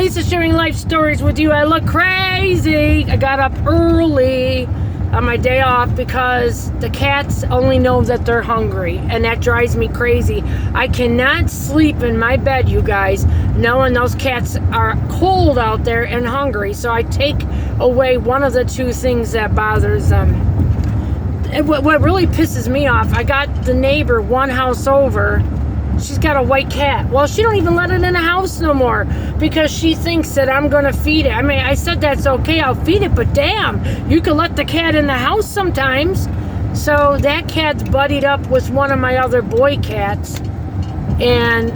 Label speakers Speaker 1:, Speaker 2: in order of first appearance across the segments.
Speaker 1: Lisa sharing life stories with you. I look crazy. I got up early on my day off because the cats only know that they're hungry, and that drives me crazy. I cannot sleep in my bed, you guys, knowing those cats are cold out there and hungry. So I take away one of the two things that bothers them. What really pisses me off, I got the neighbor one house over. She's got a white cat. Well, she don't even let it in the house no more because she thinks that I'm going to feed it. I mean, I said that's okay, I'll feed it, but damn, you can let the cat in the house sometimes. So that cat's buddied up with one of my other boy cats. And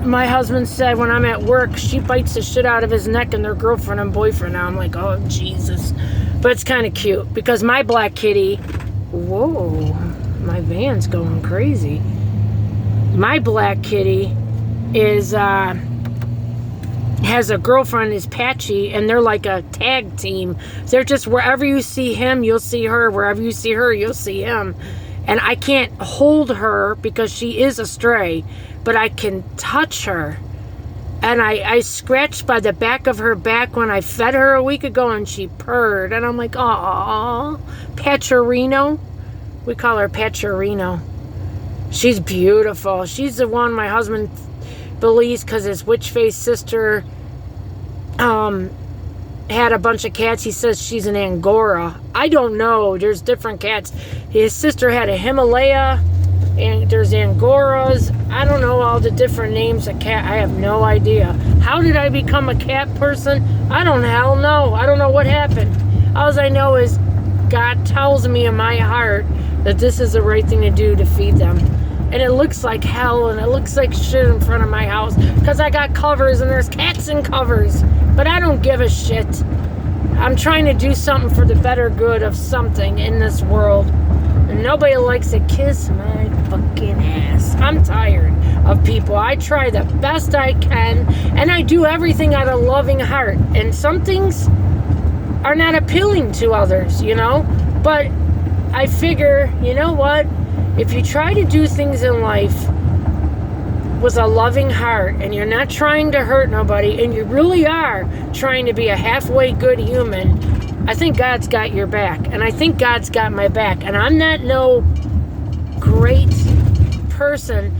Speaker 1: my husband said when I'm at work, she bites the shit out of his neck and their girlfriend and boyfriend. Now I'm like, oh, Jesus. But it's kind of cute because my black kitty, whoa, my van's going crazy. My black kitty is has a girlfriend, is Patchy, and they're like a tag team. They're just wherever you see him, you'll see her. Wherever you see her, you'll see him. And I can't hold her because she is a stray, but I can touch her. And I scratched by the back of her back when I fed her a week ago, and she purred. And I'm like, aw, Patcherino. We call her Patcherino. She's beautiful. She's the one my husband believes because his witch-faced sister had a bunch of cats. He says she's an Angora. I don't know. There's different cats. His sister had a Himalaya, and there's Angoras. I don't know all the different names of cat. I have no idea. How did I become a cat person? I don't hell know. I don't know what happened. All I know is God tells me in my heart that this is the right thing to do to feed them. And it looks like hell, and it looks like shit in front of my house because I got covers and there's cats in covers. But I don't give a shit. I'm trying to do something for the better good of something in this world. And nobody likes to kiss my fucking ass. I'm tired of people. I try the best I can, and I do everything out of loving heart. And some things are not appealing to others, you know? But I figure, you know what? If you try to do things in life with a loving heart and you're not trying to hurt nobody and you really are trying to be a halfway good human, I think God's got your back. And I think God's got my back. And I'm not no great person.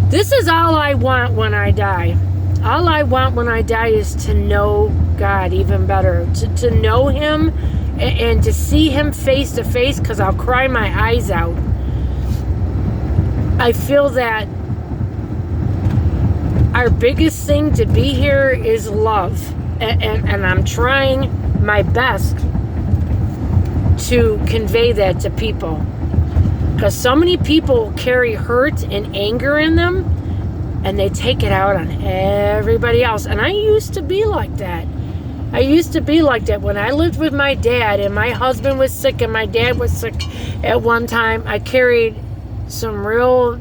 Speaker 1: This is all I want when I die. All I want when I die is to know God even better. To know Him and to see Him face to face, because I'll cry my eyes out. I feel that our biggest thing to be here is love. And I'm trying my best to convey that to people. Because so many people carry hurt and anger in them, and they take it out on everybody else. And I used to be like that. I used to be like that when I lived with my dad, and my husband was sick and my dad was sick at one time. I carried some real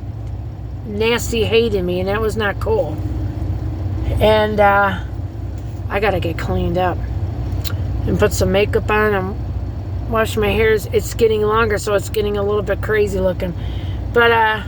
Speaker 1: nasty hate in me, and that was not cool. And I gotta get cleaned up and put some makeup on and wash my hair. It's getting longer, so it's getting a little bit crazy looking. But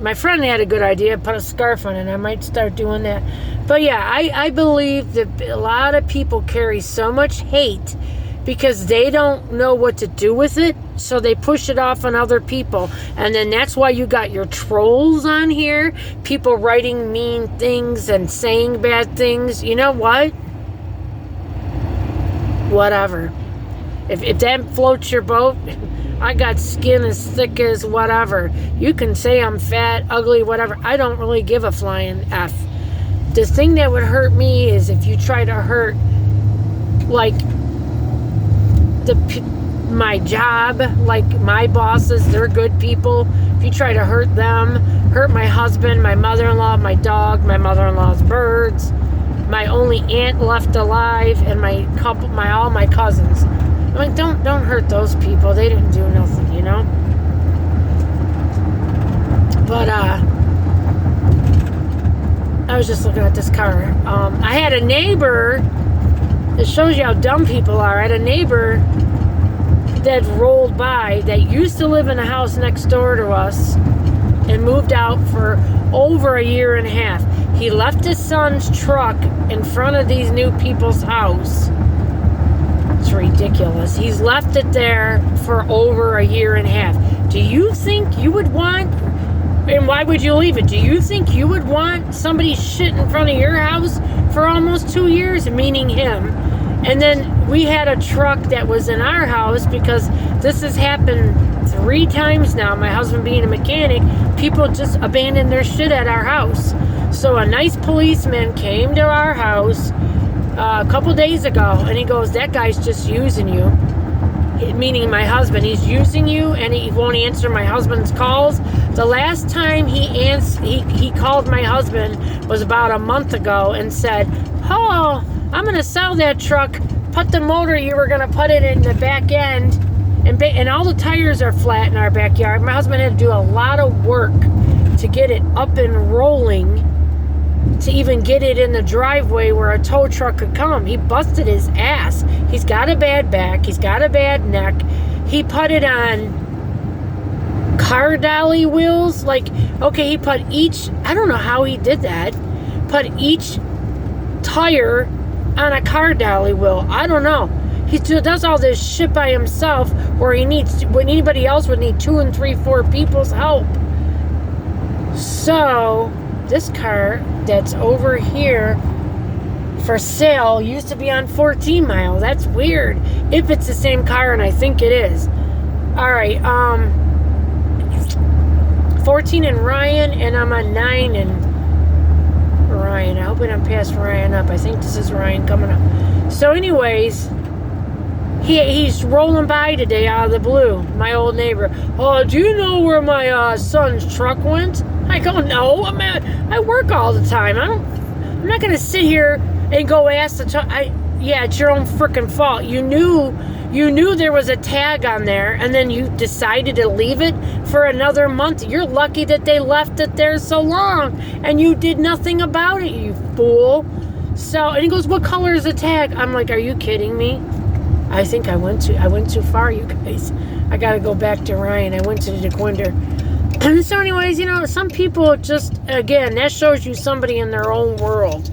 Speaker 1: my friend had a good idea, put a scarf on it. I might start doing that. But yeah, I believe that a lot of people carry so much hate because they don't know what to do with it, so they push it off on other people. And then that's why you got your trolls on here, people writing mean things and saying bad things. You know what? Whatever. If that floats your boat, I got skin as thick as whatever. You can say I'm fat, ugly, whatever. I don't really give a flying F. The thing that would hurt me is if you try to hurt, like, my job, like my bosses, they're good people. If you try to hurt them, hurt my husband, my mother-in-law, my dog, my mother-in-law's birds, my only aunt left alive, and all my cousins. I'm like, don't hurt those people. They didn't do nothing, you know? But I was just looking at this car. I had a neighbor. It shows you how dumb people are. I had a neighbor that rolled by that used to live in a house next door to us and moved out for over a year and a half. He left his son's truck in front of these new people's house. It's ridiculous. He's left it there for over a year and a half. Do you think you would want, and why would you leave it? Do you think you would want somebody shit in front of your house for almost 2 years? Meaning him. And then we had a truck that was in our house, because this has happened 3 times now. My husband being a mechanic, people just abandon their shit at our house. So a nice policeman came to our house a couple days ago, and he goes, that guy's just using you. Meaning my husband, he's using you, and he won't answer my husband's calls. The last time he called my husband was about a month ago and said, oh, I'm going to sell that truck, put the motor, you were going to put it in the back end, and all the tires are flat in our backyard. My husband had to do a lot of work to get it up and rolling, to even get it in the driveway where a tow truck could come. He busted his ass. He's got a bad back. He's got a bad neck. He put it on car dolly wheels. Like, okay, he put each, I don't know how he did that, put each tire on a car dolly wheel. I don't know. He does all this shit by himself, where he needs, when anybody else would need 2 and 3, 4 people's help. So this car that's over here for sale used to be on 14 Mile. That's weird. If it's the same car, and I think it is. All right, 14 and Ryan, and I'm on 9 and Ryan. I hope I don't pass Ryan up. I think this is Ryan coming up. So anyways, he's rolling by today out of the blue, my old neighbor. Oh, do you know where my son's truck went? I go, no, I work all the time. I'm not going to sit here and go ask the truck. Yeah, it's your own freaking fault. You knew there was a tag on there, and then you decided to leave it for another month. You're lucky that they left it there so long, and you did nothing about it, you fool. So, and he goes, what color is the tag? I'm like, are you kidding me? I think I went too far, you guys. I got to go back to Ryan. I went to the DeQuinder. And so anyways, you know, some people just, again, that shows you somebody in their own world.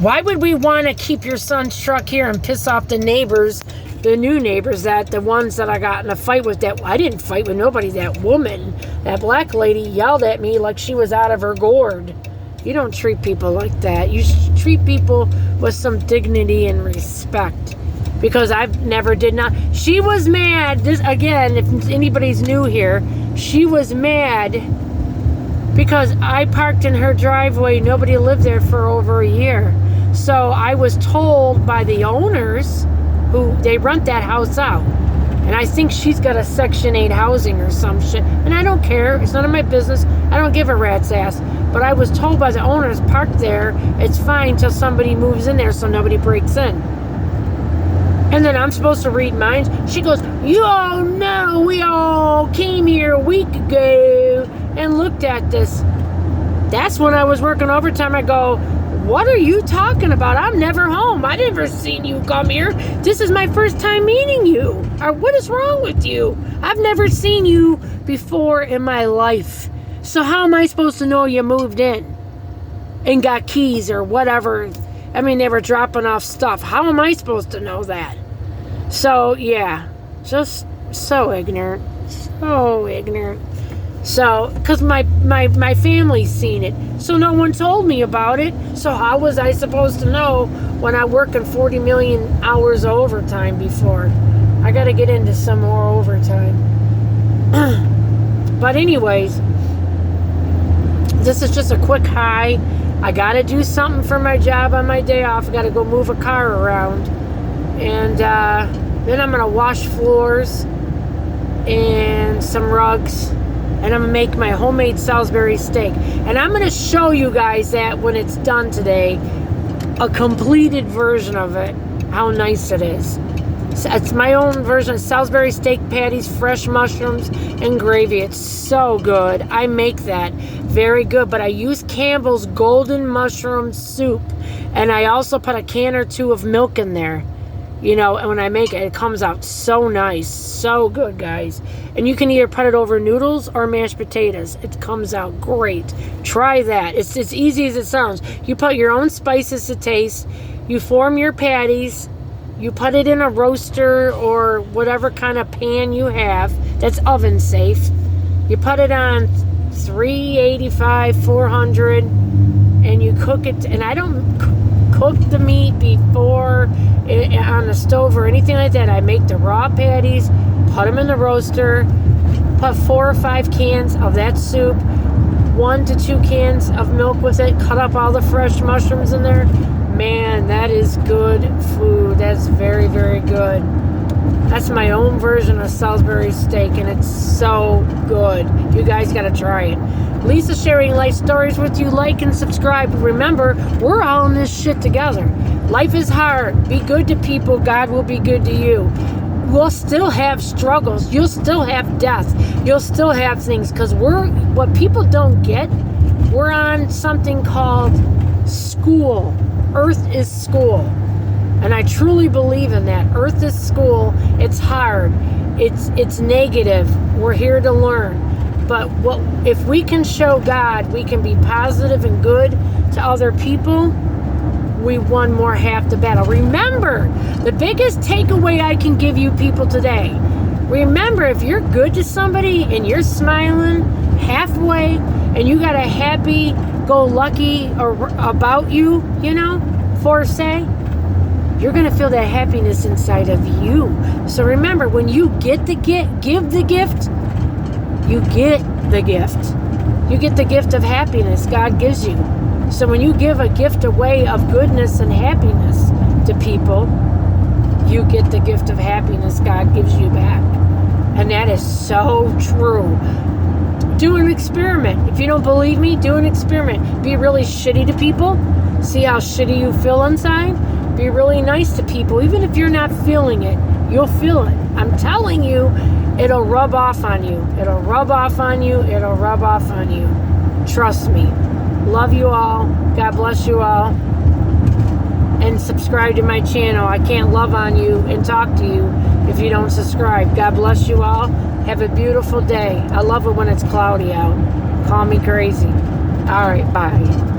Speaker 1: Why would we want to keep your son's truck here and piss off the neighbors, the new neighbors, the ones that I got in a fight with? That I didn't fight with nobody. That woman, that black lady, yelled at me like she was out of her gourd. You don't treat people like that. You treat people with some dignity and respect. Because I've never did not. She was mad. This again, if anybody's new here, she was mad because I parked in her driveway. Nobody lived there for over a year. So I was told by the owners, who they rent that house out. And I think she's got a Section 8 housing or some shit. And I don't care. It's none of my business. I don't give a rat's ass. But I was told by the owners, park there. It's fine till somebody moves in there so nobody breaks in. And then I'm supposed to read minds. She goes, you all know we all came here a week ago and looked at this. That's when I was working overtime. I go, what are you talking about? I'm never home. I never seen you come here. This is my first time meeting you. Or what is wrong with you? I've never seen you before in my life. So how am I supposed to know you moved in and got keys or whatever? I mean, they were dropping off stuff. How am I supposed to know that? So, yeah, just so ignorant. So ignorant. So, because my family's seen it. So no one told me about it. So how was I supposed to know when I worked in 40 million hours of overtime before? I got to get into some more overtime. But anyways, this is just a quick hi. I got to do something for my job on my day off. I got to go move a car around. And then I'm going to wash floors and some rugs. And I'm going to make my homemade Salisbury steak. And I'm going to show you guys that when it's done today, a completed version of it, how nice it is. So it's my own version of Salisbury steak patties, fresh mushrooms, and gravy. It's so good. I make that. Very good. But I use Campbell's golden mushroom soup. And I also put a can or two of milk in there. You know, and when I make it, it comes out so nice, so good, guys. And you can either put it over noodles or mashed potatoes. It comes out great. Try that. It's as easy as it sounds. You put your own spices to taste. You form your patties. You put it in a roaster or whatever kind of pan you have that's oven safe. You put it on 385, 400, and you cook it. And I don't cook the meat before on the stove or anything like that. I make the raw patties, put them in the roaster, put 4 or 5 cans of that soup, 1 to 2 cans of milk with it, cut up all the fresh mushrooms in there. Man, that is good food. That's very, very good. That's my own version of Salisbury steak, and it's so good. You guys got to try it. Lisa sharing life stories with you. Like and subscribe. Remember, we're all in this shit together. Life is hard. Be good to people. God will be good to you. We'll still have struggles. You'll still have death. You'll still have things, because what people don't get, we're on something called school. Earth is school. And I truly believe in that. Earth is school. It's hard. It's negative. We're here to learn. But if we can show God, we can be positive and good to other people, we won more half the battle. Remember, the biggest takeaway I can give you people today, remember, if you're good to somebody and you're smiling halfway and you got a happy-go-lucky about you, for say, you're going to feel that happiness inside of you. So remember, when you give the gift, you get the gift. You get the gift of happiness God gives you. So when you give a gift away of goodness and happiness to people, you get the gift of happiness God gives you back. And that is so true. Do an experiment. If you don't believe me, do an experiment. Be really shitty to people. See how shitty you feel inside. Be really nice to people. Even if you're not feeling it, you'll feel it. I'm telling you, it'll rub off on you. It'll rub off on you. It'll rub off on you. Trust me. Love you all. God bless you all. And subscribe to my channel. I can't love on you and talk to you if you don't subscribe. God bless you all. Have a beautiful day. I love it when it's cloudy out. Call me crazy. All right, bye.